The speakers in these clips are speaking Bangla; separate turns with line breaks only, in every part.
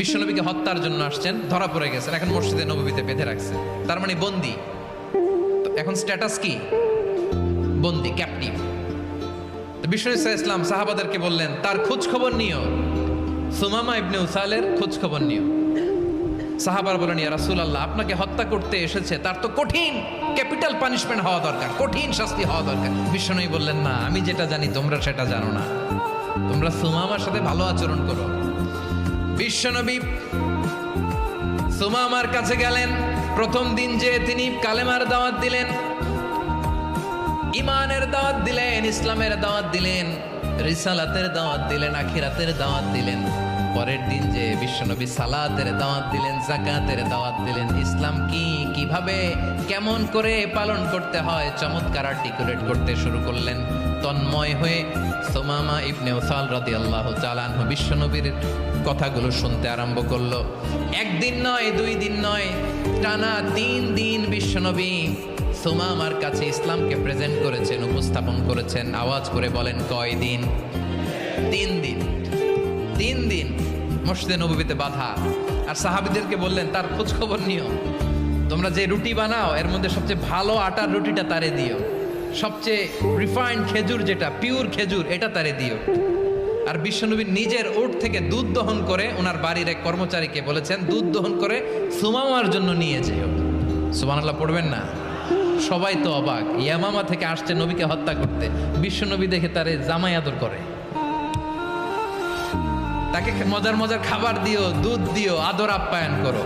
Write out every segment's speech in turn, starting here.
বিশ্বনবীকে হত্যার জন্য আসছেন, ধরা পড়ে গেছেন, এখন মসজিদে নববীতে বেঁধে রাখছে, তার মানে বন্দী। এখন স্ট্যাটাস কি? বন্দী, ক্যাপটিভ। বিশ্বনবী সাল্লাল্লাহু আলাইহি ওয়াসাল্লাম সাহাবাদেরকে বললেন তার খোঁজ খবর নিও, সুমামা ইবনে উসালের খোঁজ খবর নিও। সাহাবারা বলেন ইয়া রাসূলুল্লাহ, আপনাকে হত্যা করতে এসেছে, তার তো কঠিন ক্যাপিটাল পানিশমেন্ট হওয়া দরকার, কঠিন শাস্তি হওয়া দরকার। বিশ্বনবী বললেন না, আমি যেটা জানি তোমরা সেটা জানো না, তোমরা সুমামার সাথে ভালো আচরণ করো। বিশ্বনবী সুমামার কাছে গেলেন। প্রথম দিন যে তিনি কালেমার দাওয়াত দিলেন, ইমানের দাওয়াত দিলেন, ইসলামের দাওয়াত দিলেন, রিসালাতের দাওয়াত দিলেন, আখিরাতের দাওয়াত দিলেন। পরের দিন যে বিশ্বনবী সালাতের দাওয়াত দিলেন, যাকাতের দাওয়াত দিলেন, ইসলাম কি, কিভাবে, কেমন করে পালন করতে হয় চমৎকার আর্টিকুলেট করতে শুরু করলেন। তন্ময় হয়ে সুমামা ইবনে উসাল রাদিয়াল্লাহু তাআলা আনহু বিশ্বনবীর কথাগুলো শুনতে আরম্ভ করলো। একদিন নয়, 2 দিন নয়, টানা 3 দিন বিশ্বনবী সুমামার কাছে ইসলামকে প্রেজেন্ট করেছেন, উপস্থাপন করেছেন। আওয়াজ করে বলেন কয় দিন? 3 দিন। 3 দিন মসজিদে নববীতে বাধা। আর সাহাবীদেরকে বললেন তার খোঁজ খবর নিও, তোমরা যে রুটি বানাও এর মধ্যে সবচেয়ে ভালো আটার রুটিটা তারে দিও, সবচেয়ে রিফাইন্ড খেজুর, যেটা পিওর খেজুর, এটা তারে দিও। আর বিশ্বনবী নিজের উট থেকে দুধ দহন করে ওনার বাড়ির এক কর্মচারীকে বলেছেন দুধ দহন করে সুমামার জন্য নিয়ে যেও। সুবহানাল্লাহ পড়বেন না? সবাই তো অবাক, ইয়ামামা থেকে আসছে নবীকে হত্যা করতে, বিশ্বনবী দেখে তারে জামাই আদর করে, তাকে মজার মজার খাবার দিও, দুধ দিও, আদর আপ্যায়ন করো।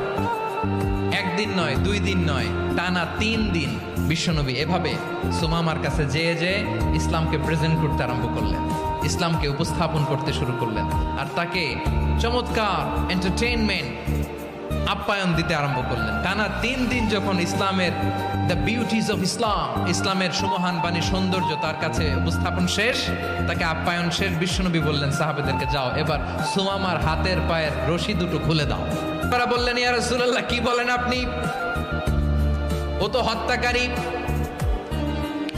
1 দিন নয়, 2 দিন নয়, টানা 3 দিন বিশ্বনবী এভাবে সুমামার কাছে যেয়ে যেয়ে ইসলামকে প্রেজেন্ট করতে আরম্ভ করলেন, ইসলামকে উপস্থাপন করতে শুরু করলেন। আর তাকে চমৎকার এন্টারটেইনমেন্ট, আপ্যায়ন দিতে আরম্ভ করলেন। টানা 3 দিন যখন ইসলামের দ্য বিউটিজ অফ ইসলাম, ইসলামের সুমহান বাণী, সৌন্দর্য তার কাছে উপস্থাপন শেষ, তাকে আপ্যায়ন শেষ, বিশ্বনবী বললেন সাহাবাদেরকে যাও এবার সুমামার হাতের পায়ের রশি দুটো খুলে দাও। তারা বললেন ইয়া রাসূলুল্লাহ, কি বলেন আপনি? ও তো হত্যাকারী,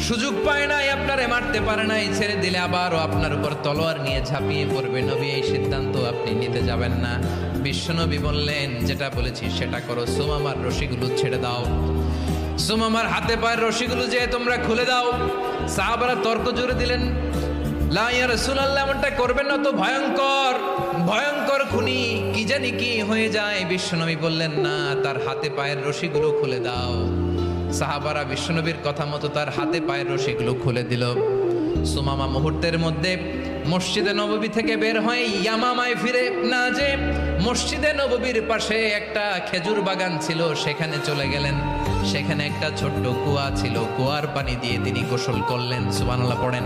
সুযোগ পায় নাই, আপনারে মারতে পারে নাই, ছেড়ে দিলে আবারও আপনার উপর তলোয়ার নিয়ে ঝাঁপিয়ে পড়বে। নবী এই সিদ্ধান্ত আপনি নিতে যাবেন না। বিশ্বনবী বললেন যেটা বলেছি সেটা করো, সুমামার রশিগুলো ছেড়ে দাও, সুমামার হাতে পায়ের রশিগুলো যে তোমরা খুলে দাও। সাহাবারা তর্ক জুড়ে দিলেন, লা ইয়া রাসূলুল্লাহ, এমনটা করবেন না, তো ভয়ঙ্কর ভয়ঙ্কর খুনি, কি জানি কি হয়ে যায়। বিশ্বনবী বললেন না, তার হাতে পায়ের রশিগুলো খুলে দাও। সাহাবারা বিশ্বনবীর কথা মতো তার হাতে পায়ের রশিগুলো খুলে দিল। সুমামা মুহূর্তের মধ্যে মসজিদে নববী থেকে বের হয়ে ইয়ামামায় ফিরে না যে মসজিদে নববীর পাশে একটা খেজুর বাগান ছিল সেখানে চলে গেলেন। সেখানে একটা ছোট্ট কুয়া ছিল, কুয়ার পানি দিয়ে তিনি গোসল করলেন। সুবহানাল্লাহ পড়েন।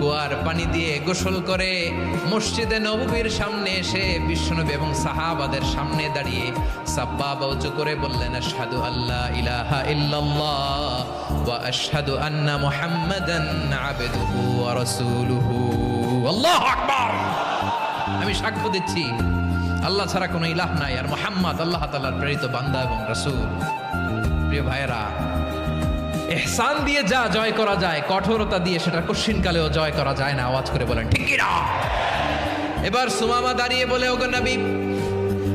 কুয়ার পানি দিয়ে গোসল করে মসজিদে নববীর সামনে এসে বিশ্বনবী এবং সাহাবাদের সামনে দাঁড়িয়ে সাব্বাবা উঁচু করে বললেন আশহাদু আল্লা ইলাহা ইল্লাল্লাহ ওয়া আশহাদু আন্না মুহাম্মাদান আবদুহু ওয়া রাসূলুহু। আল্লাহু আকবার। আমি সাক্ষ্য দিচ্ছি আল্লাহ ছাড়া কোনো ইলাহ নাই, আর মুহাম্মদ আল্লাহ তাআলার প্রেরিত বান্দা এবং রাসূল। প্রিয় ভাইয়েরা, ইহসান দিয়ে যা জয় করা যায়, কঠোরতা দিয়ে সেটা কঠিনকালেও জয় করা যায় না। আওয়াজ করে বলেন ঠিক কি না? এবার সুমামা দাঁড়িয়ে বলে, ওগো নবী,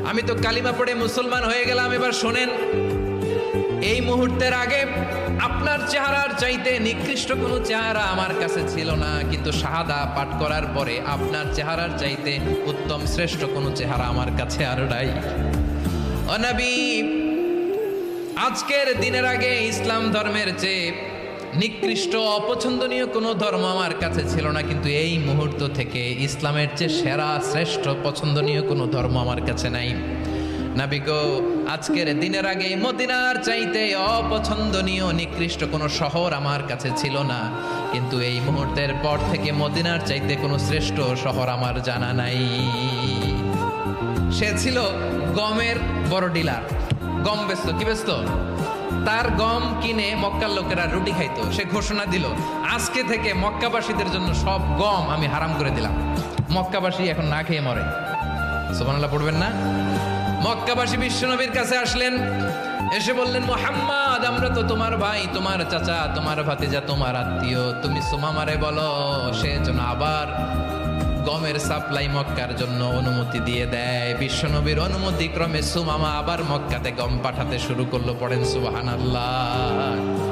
আমি তো কালিমা পড়ে মুসলমান হয়ে গেলাম, এবার শোনেন, এই মুহূর্তের আগে আপনার চেহারার চাইতে নিকৃষ্ট কোনো চেহারা আমার কাছে ছিল না, কিন্তু শাহাদা পাঠ করার পরে আপনার চেহারার চাইতে উত্তম শ্রেষ্ঠ কোনো চেহারা আমার কাছে আর নাই। ও নবী, আজকের দিনের আগে ইসলাম ধর্মের চেয়ে নিকৃষ্ট অপছন্দনীয় কোনো ধর্ম আমার কাছে ছিল না, কিন্তু এই মুহূর্ত থেকে ইসলামের চেয়ে সেরা শ্রেষ্ঠ পছন্দনীয় কোনো ধর্ম আমার কাছে নাই। নবী গো, আজকের দিনের আগে মদিনার চাইতে অপছন্দনীয় নিকৃষ্ট কোনো শহর আমার কাছে ছিল না, কিন্তু এই মুহূর্তের পর থেকে মদিনার চাইতে কোনো শ্রেষ্ঠ শহর আমার জানা নাই। সে ছিল গমের বড় ডিলার, গম বেচত। কি বেচত? তার গম কিনে মক্কার লোকেরা রুটি খাইতো। সে ঘোষণা দিল, আজকে থেকে মক্কাবাসীদের জন্য সব গম আমি হারাম করে দিলাম, মক্কাবাসী এখন না খেয়ে মরে। সুবহানাল্লাহ পড়বেন না? মক্কাবাসী বিশ্বনবীর কাছে আসলেন, এসে বললেন, মুহাম্মদ, আমরা তো তোমার ভাই, তোমার চাচা, তোমার ভাতিজা, তোমার আত্মীয়, তুমি সুমামারে বলো সে যেন আবার গমের সাপ্লাই মক্কার জন্য অনুমতি দিয়ে দেয়। বিশ্বনবীর অনুমতি ক্রমে সুমামা আবার মক্কাতে গম পাঠাতে শুরু করলো। পড়েন সুবহানাল্লাহ।